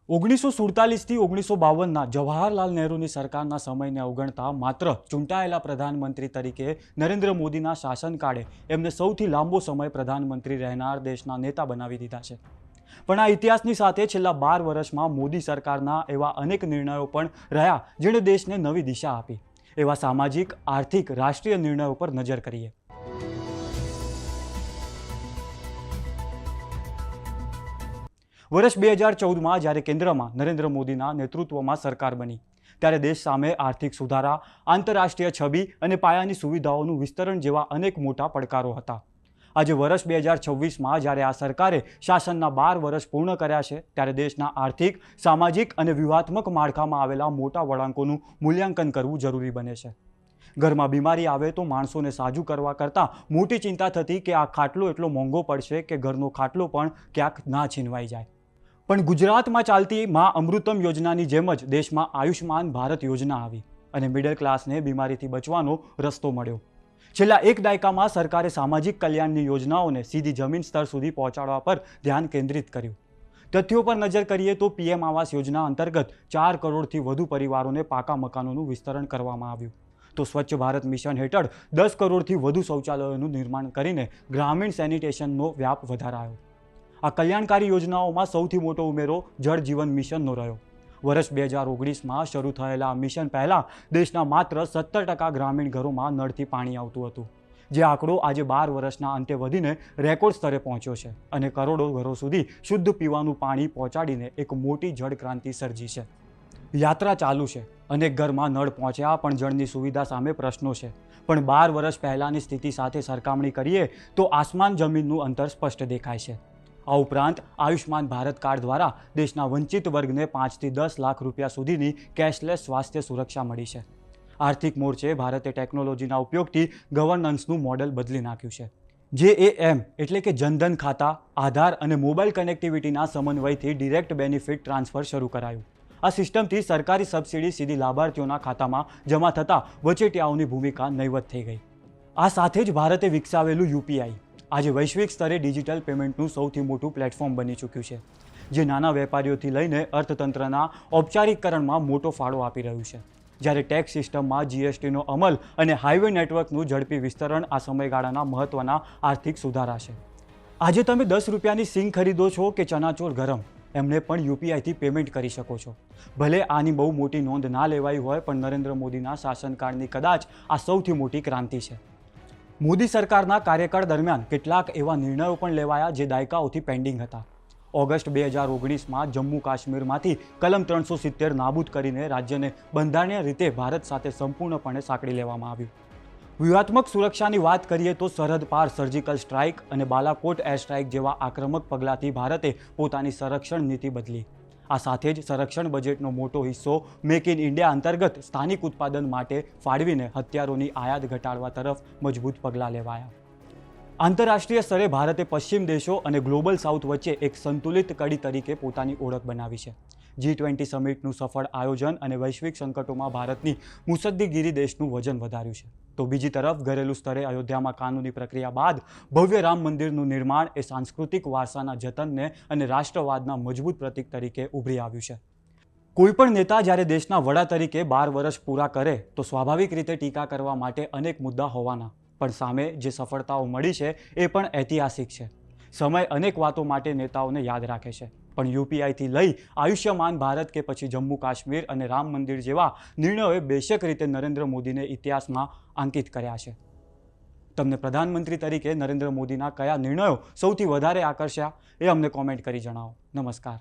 1947 થી 1952ના જવાહરલાલ નહેરુની સરકારના સમયને અવગણતા માત્ર ચૂંટાયેલા પ્રધાનમંત્રી તરીકે નરેન્દ્ર મોદીના શાસનકાળે એમને સૌથી લાંબો સમય પ્રધાનમંત્રી રહેનાર દેશના નેતા બનાવી દીધા છે। પણ આ ઇતિહાસની સાથે છેલ્લા 12 વર્ષમાં મોદી સરકારના એવા અનેક નિર્ણયો પણ રહ્યા જેણે દેશને નવી દિશા આપી। એવા સામાજિક, આર્થિક, રાષ્ટ્રીય નિર્ણયો પર નજર કરીએ। વર્ષ 2014માં જ્યારે કેન્દ્રમાં નરેન્દ્ર મોદીના નેતૃત્વમાં સરકાર બની ત્યારે દેશ સામે આર્થિક સુધારા, આંતરરાષ્ટ્રીય છબી અને પાયાની સુવિધાઓનું વિસ્તરણ જેવા અનેક મોટા પડકારો હતા। આજે વર્ષ 2026માં જ્યારે આ સરકારે શાસનના 12 વર્ષ પૂર્ણ કર્યા છે ત્યારે દેશના આર્થિક, સામાજિક અને વ્યૂહાત્મક માળખામાં આવેલા મોટા વળાંકોનું મૂલ્યાંકન કરવું જરૂરી બને છે। ઘરમાં બીમારી આવે તો માણસોને સાજું કરવા કરતાં મોટી ચિંતા થતી કે આ ખાટલો એટલો મોંઘો પડશે કે ઘરનો ખાટલો પણ ક્યાંક ના છીનવાઈ જાય। પણ ગુજરાતમાં ચાલતી મા અમૃતમ યોજનાની જેમ જ દેશમાં આયુષ્માન ભારત યોજના આવી અને મિડલ ક્લાસને બીમારીથી બચવાનો રસ્તો મળ્યો। છેલ્લા એક દાયકામાં સરકારે સામાજિક કલ્યાણની યોજનાઓને સીધી જમીન સ્તર સુધી પહોંચાડવા પર ધ્યાન કેન્દ્રિત કર્યું। તથ્યો પર નજર કરીએ તો પીએમ આવાસ યોજના અંતર્ગત 4 કરોડથી વધુ પરિવારોને પાકા મકાનોનું વિસ્તરણ કરવામાં આવ્યું તો સ્વચ્છ ભારત મિશન હેઠળ 10 કરોડથી વધુ શૌચાલયોનું નિર્માણ કરીને ગ્રામીણ સેનિટેશનનો વ્યાપ વધારાયો। આ કલ્યાણકારી યોજનાઓમાં સૌથી મોટો ઉમેરો જળ જીવન મિશનનો રહ્યો। વર્ષ 2019માં શરૂ થયેલા આ મિશન પહેલાં દેશના માત્ર 17% ગ્રામીણ ઘરોમાં નળથી પાણી આવતું હતું, જે આંકડો આજે 12 વર્ષના અંતે વધીને રેકોર્ડ સ્તરે પહોંચ્યો છે અને કરોડો ઘરો સુધી શુદ્ધ પીવાનું પાણી પહોંચાડીને એક મોટી જળ ક્રાંતિ સર્જી છે। યાત્રા ચાલુ છે, અનેક ઘરમાં નળ પહોંચ્યા પણ જળની સુવિધા સામે પ્રશ્નો છે। પણ 12 વર્ષ પહેલાંની સ્થિતિ સાથે સરખામણી કરીએ તો આસમાન જમીનનું અંતર સ્પષ્ટ દેખાય છે। આ ઉપરાંત આયુષ્માન ભારત કાર્ડ દ્વારા દેશના વંચિત વર્ગને 5 થી 10 લાખ રૂપિયા સુધીની કેશલેસ સ્વાસ્થ્ય સુરક્ષા મળી છે। આર્થિક મોરચે ભારતે ટેકનોલોજીના ઉપયોગથી ગવર્નન્સનું મોડેલ બદલી નાખ્યું છે। JAM એટલે કે જનધન ખાતા, આધાર અને મોબાઈલ કનેક્ટિવિટીના સમન્વયથી ડિરેક્ટ બેનિફિટ ટ્રાન્સફર શરૂ કરાયું। આ સિસ્ટમથી સરકારી સબસિડી સીધી લાભાર્થીઓના ખાતામાં જમા થતાં વચેટિયાઓની ભૂમિકા નહીવત થઈ ગઈ। આ સાથે જ ભારતે વિકસાવેલું યુપીઆઈ આજે વૈશ્વિક સ્તરે ડિજિટલ પેમેન્ટનું સૌથી મોટું પ્લેટફોર્મ બની ચૂક્યું છે, જે નાના વેપારીઓથી લઈને અર્થતંત્રના ઔપચારિકરણમાં મોટો ફાળો આપી રહ્યું છે। જ્યારે ટેક્સ સિસ્ટમમાં જીએસટીનો અમલ અને હાઈવે નેટવર્કનું ઝડપી વિસ્તરણ આ સમયગાળાના મહત્વના આર્થિક સુધારા છે। આજે તમે 10 રૂપિયાની સિંગ ખરીદો છો કે ચનાચોર ગરમ, એમને પણ યુપીઆઈથી પેમેન્ટ કરી શકો છો। ભલે આની બહુ મોટી નોંધ ના લેવાઈ હોય, પણ નરેન્દ્ર મોદીના શાસનકાળની કદાચ આ સૌથી મોટી ક્રાંતિ છે। મોદી સરકારના કાર્યકાળ દરમિયાન કેટલાક એવા નિર્ણયો પણ લેવાયા જે દાયકાઓથી પેન્ડિંગ હતા। ઓગસ્ટ 2019માં જમ્મુ કાશ્મીરમાંથી કલમ 370 નાબૂદ કરીને રાજ્યને બંધારણીય રીતે ભારત સાથે સંપૂર્ણપણે સાંકળી લેવામાં આવ્યું। વ્યૂહાત્મક સુરક્ષાની વાત કરીએ તો સરહદ પાર સર્જિકલ સ્ટ્રાઇક અને બાલાકોટ એર સ્ટ્રાઇક જેવા આક્રમક પગલાંથી ભારતે પોતાની સંરક્ષણ નીતિ બદલી। આ સાથે જ સંરક્ષણ બજેટનો મોટો હિસ્સો મેક ઇન ઇન્ડિયા અંતર્ગત સ્થાનિક ઉત્પાદન માટે ફાળવીને હથિયારોની આયાત ઘટાડવા તરફ મજબૂત પગલાં લેવાયા। આંતરરાષ્ટ્રીય સ્તરે ભારતે પશ્ચિમ દેશો અને ગ્લોબલ સાઉથ વચ્ચે એક સંતુલિત કડી તરીકે પોતાની ઓળખ બનાવી છે। G20 સમિટનું સફળ આયોજન અને વૈશ્વિક સંકટોમાં ભારતની મુસદ્દીગીરી દેશનું વજન વધાર્યું છે। તો બીજી તરફ ઘરેલું સ્તરે અયોધ્યામાં કાનૂની પ્રક્રિયા બાદ ભવ્ય રામ મંદિરનું નિર્માણ એ સાંસ્કૃતિક વારસાના જતનને અને રાષ્ટ્રવાદના મજબૂત પ્રતીક તરીકે ઉભરી આવ્યું છે। કોઈપણ નેતા જ્યારે દેશના વડા તરીકે 12 વર્ષ પૂરા કરે તો સ્વાભાવિક રીતે ટીકા કરવા માટે અનેક મુદ્દા હોવાના, પણ સામે જે સફળતાઓ મળી છે એ પણ ઐતિહાસિક છે। સમય અનેક વાતો માટે નેતાઓને યાદ રાખે છે, પણ યુપીઆઈથી લઈ આયુષ્યમાન ભારત કે પછી જમ્મુ કાશ્મીર અને રામ મંદિર જેવા નિર્ણયોએ બેશક રીતે નરેન્દ્ર મોદીને ઇતિહાસમાં અંકિત કર્યા છે। તમને પ્રધાનમંત્રી તરીકે નરેન્દ્ર મોદીના કયા નિર્ણયો સૌથી વધારે આકર્ષ્યા એ અમને કોમેન્ટ કરી જણાવો। નમસ્કાર।